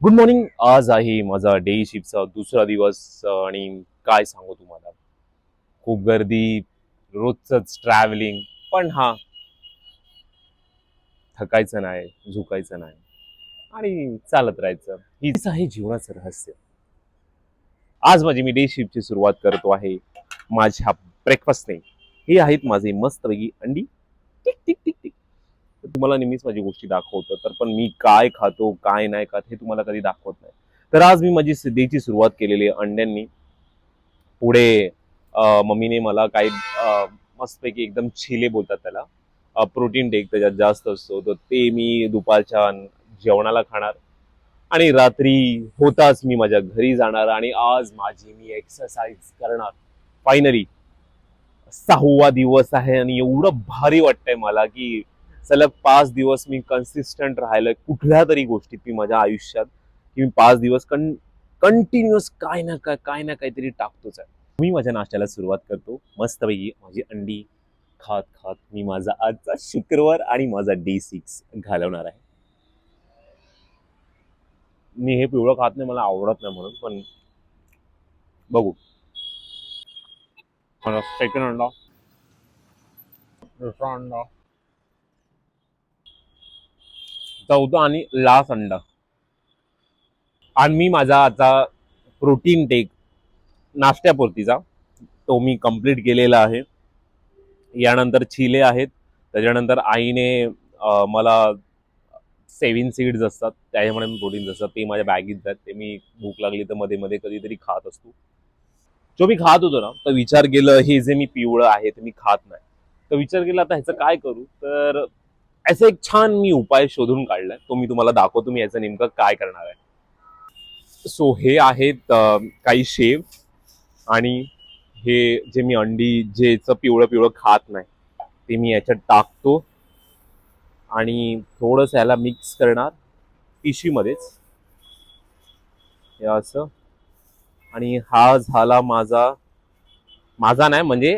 Good morning. आज आहे माझा डे शिफ्टचा दुसरा दिवस आणि काय सांगू तुम्हाला, खूप गर्दी, रोजच ट्रॅव्हलिंग. पण हा, थकायचं नाही, झुकायचं नाही आणि चालत राहायचं. हीच आहे जीवनाचं रहस्य. आज माझी मी डे शिफ्टची सुरुवात करतो आहे माझ्या ब्रेकफास्टने. हे आहेत माझे मस्तपैकी अंडी. Tick tick tick tick. तुम्हाला नेहमीच माझी गोष्टी दाखवतो, तर पण मी काय खातो काय नाही खात हे तुम्हाला कधी दाखवत नाही. तर आज मी माझी डेची सुरुवात केलेली आहे अंड्यांनी. पुढे मम्मीने मला काही मस्तपैकी एकदम छिले बोलतात त्याला, प्रोटीन टेक त्याच्यात जास्त असतो, तर ते मी दुपारच्या जेवणाला खाणार. आणि रात्री होताच मी माझ्या घरी जाणार आणि आज माझी मी एक्सरसाइज करणार. फायनली 6वा दिवस आहे आणि एवढं भारी वाटतंय मला की सलग 5 दिवस मी कन्सिस्टंट राहिलोय कुठल्या तरी गोष्टीत मी माझ्या आयुष्यात, की मी 5 दिवस कंटिन्युअस काय ना काहीतरी टाकतोच आहे. मी माझ्या नाश्त्याला सुरुवात करतो मस्तपैकी माझी अंडी खात खात. मी माझा आजचा शुक्रवार आणि माझा डे 6 घालवणार आहे. मी हे पिवळं खात नाही, मला आवडत नाही म्हणून, पण बघू. मला सेकंड अंडा, दुसरा अंडा, चौथा आणि लास्ट अंडा. आणि मी माझा आता प्रोटीन टेक नाश्त्यापुरतीचा तो मी कंप्लीट केलेला आहे. यानंतर छिले आहेत, त्याच्यानंतर आईने मला 7 सीड्स असतात, त्याच्यामुळे प्रोटीन्स असतात, ते माझ्या बॅगेत आहेत. ते मी भूक लागली तर मध्ये मध्ये कधीतरी खात असतो. जो मी खात होतो ना, तर विचार केलं हे जे मी पिवळं आहे ते मी खात नाही. तर विचार केला आता ह्याचं काय करू. तर याचा एक छान मी उपाय शोधून काढलाय, तो मी तुम्हाला दाखवतो मी याचं नेमकं काय करणार आहे. सो हे आहेत काही शेव आणि हे जे मी अंडी जेचं पिवळं पिवळं खात नाही ते मी याच्यात टाकतो आणि थोडंसं याला मिक्स करणार पिशवीमध्येच, हे असं. आणि हा झाला माझा माझा नाही म्हणजे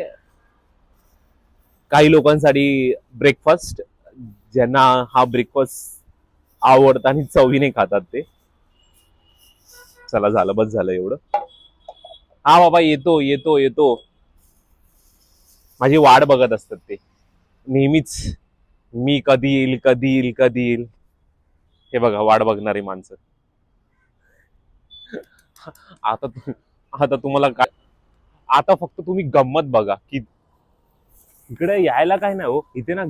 काही लोकांसाठी ब्रेकफास्ट, ज्यांना हा ब्रेकफास्ट आवडतं आणि चवीने खातात ते. चला झालं, बस झालं एवढं. हा बाबा, येतो येतो येतो. माझी वाट बघत असतात ते नेहमीच. मी कधी येईल कधी येईल कधी येईल. हे बघा, वाट बघणारी माणसं. आता आता तुम्हाला काय, आता फक्त तुम्ही गंमत बघा की इकडे यायला काय नाही हो, इथे ना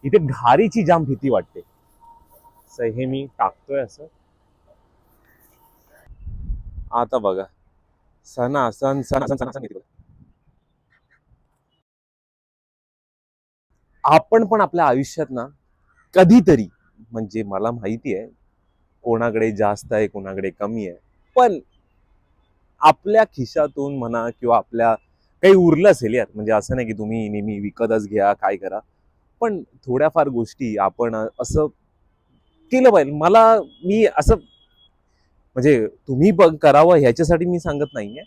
इथे घारीची जाम भीती वाटते. हे मी टाकतोय असं. आता बघा, सण सण सण सण सण सण येते. आपण पण आपल्या आयुष्यात ना कधीतरी, म्हणजे मला माहिती आहे कोणाकडे जास्त आहे कोणाकडे कमी आहे, पण आपल्या खिशातून म्हणा किंवा आपल्या काही उरलं असेल यार, म्हणजे असं नाही की तुम्ही नेहमी विकतच घ्या काय करा, पण थोड्याफार गोष्टी आपण असं केलं पाहिजे. मी असं, म्हणजे तुम्ही पण करावं ह्याच्यासाठी मी सांगत नाहीये,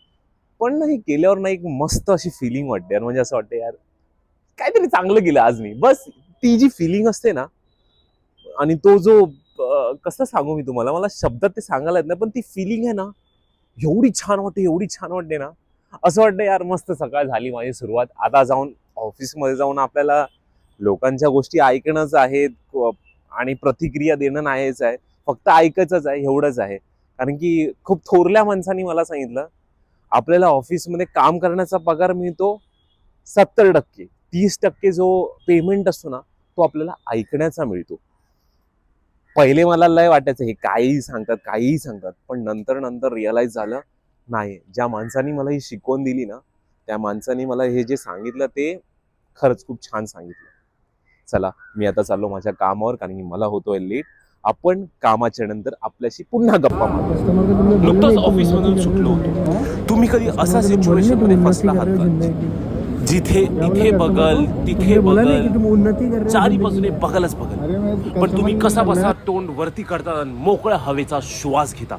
पण हे केल्यावर ना एक मस्त अशी फिलिंग वाटते यार. म्हणजे असं वाटतं यार काहीतरी चांगलं केलं आज मी, बस. ती जी फिलिंग असते ना, आणि तो जो कसं सांगू मी तुम्हाला, मला शब्दात ते सांगायला येत नाही, पण ती फिलिंग आहे ना, एवढी छान वाटते एवढी छान वाटते ना. असं वाटतं यार मस्त सकाळ झाली माझी सुरुवात. आता जाऊन ऑफिसमध्ये जाऊन आपल्याला लोकांच्या गोष्टी ऐकणंच आहेत आणि प्रतिक्रिया देणं नाहीच आहे, फक्त ऐकायचंच आहे, एवढंच आहे. कारण की खूप थोरल्या माणसांनी मला सांगितलं, आपल्याला ऑफिसमध्ये काम करण्याचा पगार मिळतो 70%, 30% जो पेमेंट असतो ना तो आपल्याला ऐकण्याचा मिळतो. पहिले मला लय वाटायचं हे काहीही सांगतात, पण नंतर नंतर रिअलाइज झालं, नाही, ज्या माणसाने मला ही शिकवण दिली ना, त्या माणसाने मला हे जे सांगितलं ते खरंच खूप छान सांगितलं. चला, मी आता चाललो माझ्या कामावर, कारण की मला होतोय लेट. आपण कामाच्या नंतर आपल्याशी पुन्हा गप्पा मारू. नुकतंच ऑफिसमधून सुटलो होतो. तुम्ही कधी असा सिच्युएशन मध्ये फसला आहात का, जिथे इथे बघल तिथे बघल, चारी बाजूने बघलच बघल, पण तुम्ही कसा बसा तोंड वरती करता आणि मोकळ्या हवेचा श्वास घेता,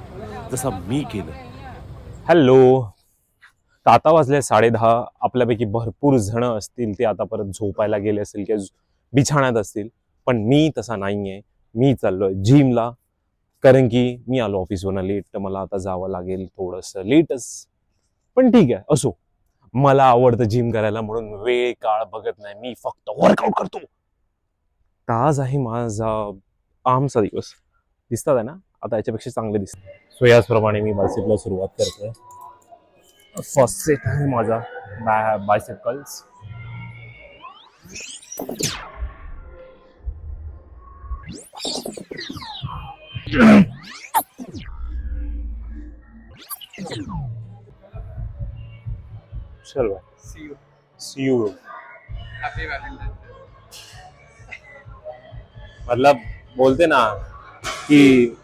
जसं मी केलं. हॅलो. आता वाजले 10:30. आपल्यापैकी भरपूर जण असतील ते आता परत झोपायला गेले असतील किंवा बिछाण्यात असतील, पण मी तसा नाहीये. मी चाललोय जिमला. कारण की मी आलो ऑफिसवरून लेट, तर मला आता जावं लागेल थोडंसं लेटच. पण ठीक आहे, असो. मला आवडतं जिम करायला, म्हणून वेळ काळ बघत नाही, मी फक्त वर्कआउट करतो. तर आज आहे माझा आमचा दिवस. दिसतात आहे ना, आता याच्यापेक्षा चांगले दिसतात. सो याचप्रमाणे मी बायसेपला सुरुवात करतोय. फर्स्ट सेट आहे माझा बायसेप कर्ल्स. चल भाई, सी यू. मतलब बोलते ना कि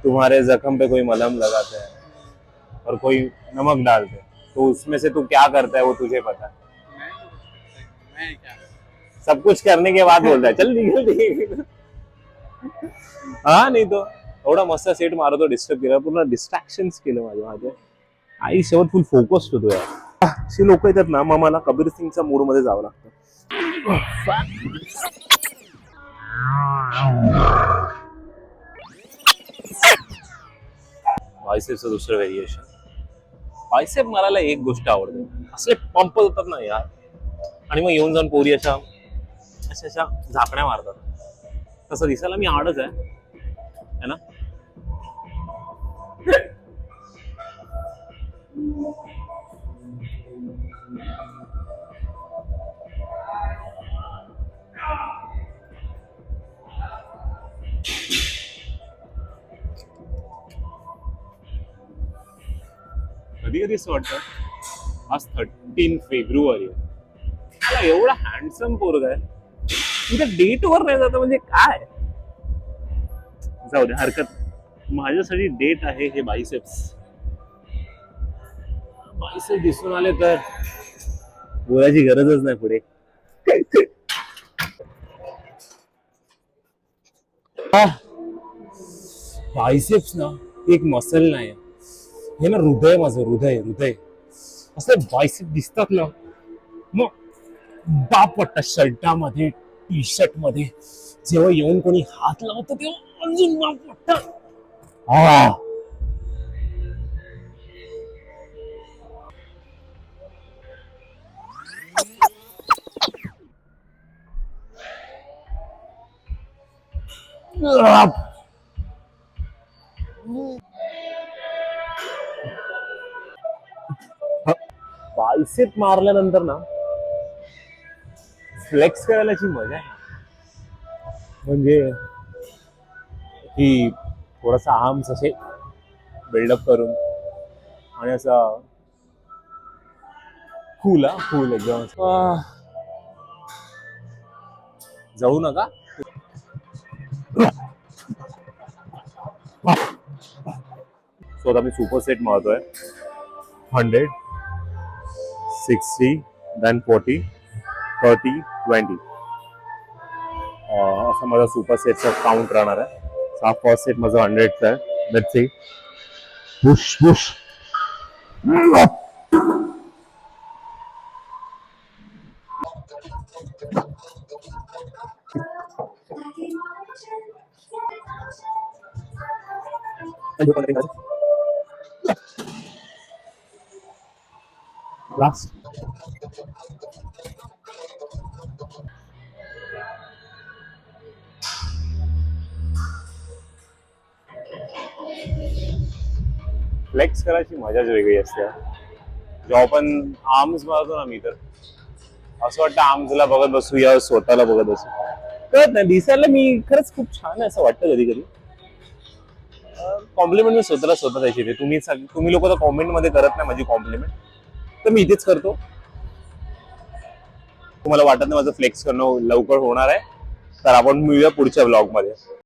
तुम्हारे जख्म पे कोई मलहम लगाते हैं और कोई नमक डालते हैं, तो उसमें से तू क्या करता है वो तुझे पता है. मैं क्या सब कुछ करने के बाद बोलता है चल निकल. हा नाही तो एवढा मस्त सेट मारतो, डिस्टर्ब केला, पूर्ण डिस्ट्रॅक्शन्स केलं माझ्या आई शेवट फुल फोकस होतो यार. अशी लोक येतात ना, मग मला कबीर सिंगच्या मूड मध्ये जावं लागतं. बायसेपचं दुसरं व्हेरिएशन. बायसेप मारायला एक गोष्ट आवडते, असले पंप होतात ना यार, आणि मग येऊन जाऊन पोरी अशा अशा झाकण्या मारतात. तसं दिसायला मी आडच आहे ना. कधी कधी असं वाटतं आज 13 फेब्रुवारी आहे, मला एवढा हँडसम पोरगा आहे, तुझ्या डेटवर नाही जात म्हणजे काय. जाऊ दे, हरकत. माझ्यासाठी डेट आहे हे बायसेप्स. बायसेप दिसून आले तर बोलायची गरजच नाही पुढे. बायसेप्स ना एक मसल नाही, हे ना हृदय, माझं हृदय. हृदय असं बायसेप दिसतात ना, मग बाप वाटतं शर्टामध्ये, टी शर्ट मध्ये जेव्हा येऊन कोणी हात लावतं तेव्हा अजून बाप वाटतं. बायसेप मारल्यानंतर ना फ्लेक्स करायला जी मजा आहे, म्हणजे की थोडासा आर्म्स असे बिल्डअप करून आणि असा फुल एकदम. जाऊ नका. सो आता मी सुपर सेट मारतोय. 100, 60, then 40, 30, 20. असा माझा सुपर सेटचा काउंट राहणार आहे. हा फर्स्ट सेट माझा 100चा आहे. Let's see. Push push. Last. Flex करायची मजाच वेगळी असते. जेव्हा आपण आर्म्स मारतो ना, मी तर असं वाटतं आर्म्सला बघत बसू या स्वतःला बघत बसू. कळत नाही, दिसायला मी खरंच खूप छान आहे असं वाटतं कधी कधी. कॉम्प्लिमेंट मी स्वतः द्यायची. तुम्ही लोक तर कॉमेंट मध्ये करत नाही माझी कॉम्प्लिमेंट, तर मी इथेच करतो. तुम्हाला वाटत नाही माझं फ्लेक्स करणं लवकर होणार आहे, तर आपण मिळूया पुढच्या ब्लॉग मध्ये.